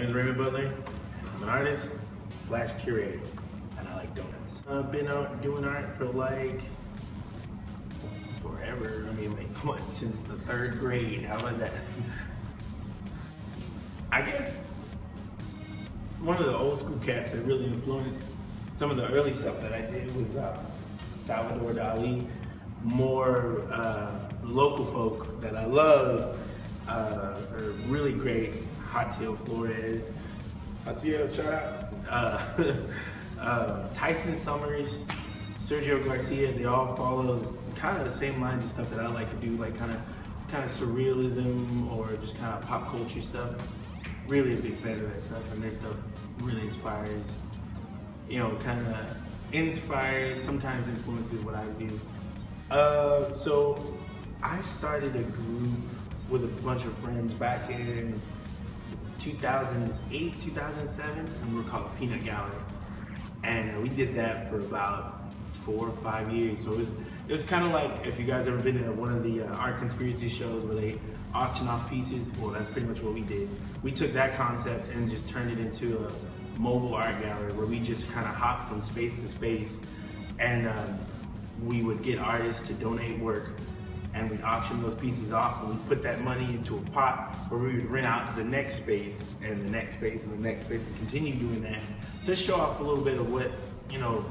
name is Raymond Butler. I'm an artist / curator, and I like donuts. I've been out doing art for like forever. I mean, like what, since the 3rd grade? How about that? I guess one of the old school cats that really influenced some of the early stuff that I did was Salvador Dali. More local folk that I love are really great. Hatiel Flores, Hatiel, shout out. Tyson Summers, Sergio Garcia, they all follow kind of the same lines of stuff that I like to do, like kind of surrealism or just kind of pop culture stuff. Really a big fan of that stuff, and their stuff really inspires, kind of inspires, sometimes influences what I do. So I started a group with a bunch of friends back in 2008, 2007, and we were called Peanut Gallery. And we did that for about 4 or 5 years. So it was kind of like, if you guys ever been to one of the art conspiracy shows where they auction off pieces, well, that's pretty much what we did. We took that concept and just turned it into a mobile art gallery where we just kind of hopped from space to space, and we would get artists to donate work, and we'd auction those pieces off, and we'd put that money into a pot where we would rent out the next space and the next space and the next space, and continue doing that to show off a little bit of what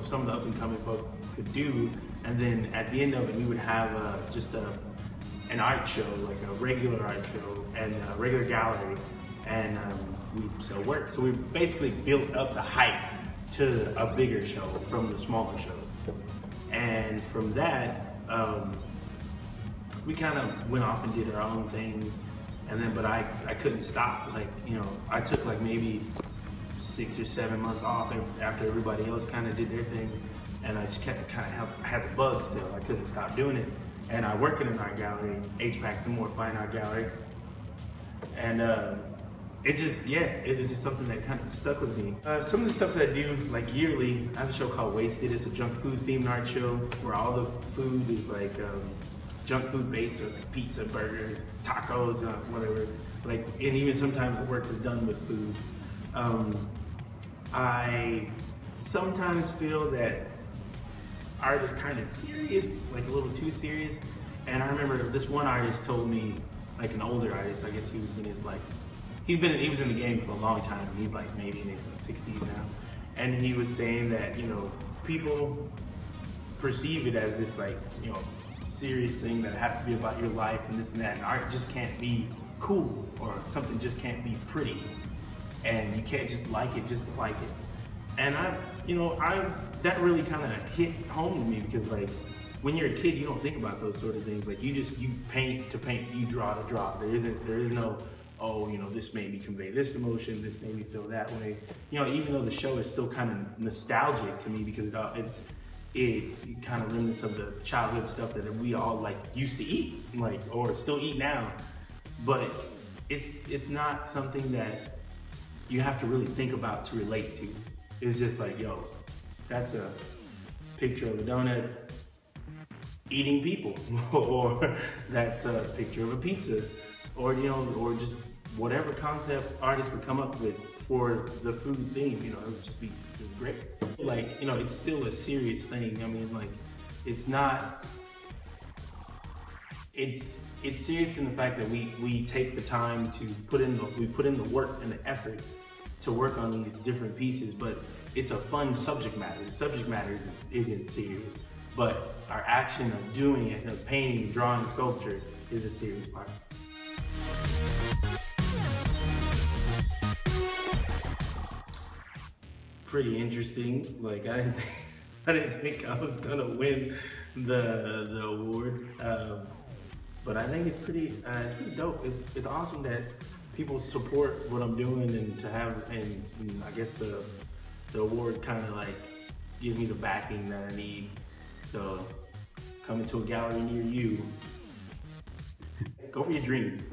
some of the up and coming folk could do. And then at the end of it, we would have just an art show, like a regular art show and a regular gallery, and we'd sell work. So we basically built up the hype to a bigger show from the smaller show. And from that, we kind of went off and did our own thing. And then, but I couldn't stop. Like, I took like maybe 6 or 7 months off after everybody else kind of did their thing. And I just kept I had the bug still. I couldn't stop doing it. And I work in an art gallery, HPAC, the more fine art gallery. And it was just something that kind of stuck with me. Some of the stuff that I do, like yearly, I have a show called Wasted. It's a junk food themed art show where all the food is like junk food baits, or like pizza, burgers, tacos, whatever. Like, and even sometimes the work is done with food. I sometimes feel that art is kind of serious, like a little too serious. And I remember this one artist told me, like an older artist, I guess he was in his he was in the game for a long time. He's like maybe in his 60s now. And he was saying that, people perceive it as this serious thing that has to be about your life and this and that. And art just can't be cool, or something just can't be pretty. And you can't just like it just to like it. And that really kind of hit home to me, because like when you're a kid, you don't think about those sort of things. Like you paint to paint, you draw to draw. There is no, this made me convey this emotion, this made me feel that way. Even though the show is still kind of nostalgic to me, because it kind of remnants of the childhood stuff that we all used to eat, or still eat now. But it's not something that you have to really think about to relate to. It's just like, that's a picture of a donut eating people, or that's a picture of a pizza, or or just whatever concept artists would come up with for the food theme. It would just be great. It's still a serious thing. I mean, it's not. It's serious in the fact that we take the time to put in the work and the effort to work on these different pieces, but it's a fun subject matter. The subject matter isn't serious, but our action of doing it, of painting, drawing, sculpture, is a serious part. Pretty interesting. I didn't think I was gonna win the award, but I think it's pretty dope. It's awesome that people support what I'm doing, and to have, and I guess the award kind of gives me the backing that I need. So coming to a gallery near you, go for your dreams,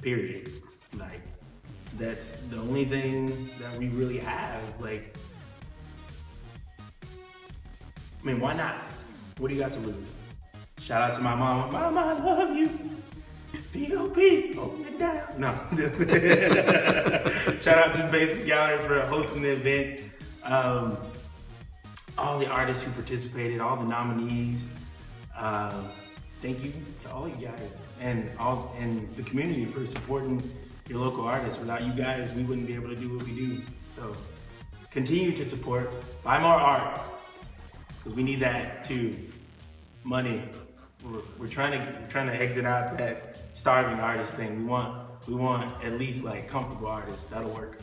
period. That's the only thing that we really have. I mean, why not? What do you got to lose? Shout out to my mama. Mama, I love you. P.O.P. hold it down. No. Shout out to the Basement Gallery for hosting the event. All the artists who participated, all the nominees. Thank you to all you guys and the community for supporting your local artists. Without you guys, we wouldn't be able to do what we do. So continue to support, buy more art, because we need that too. Money. We're trying to exit out that starving artist thing. We want at least like comfortable artists. That'll work.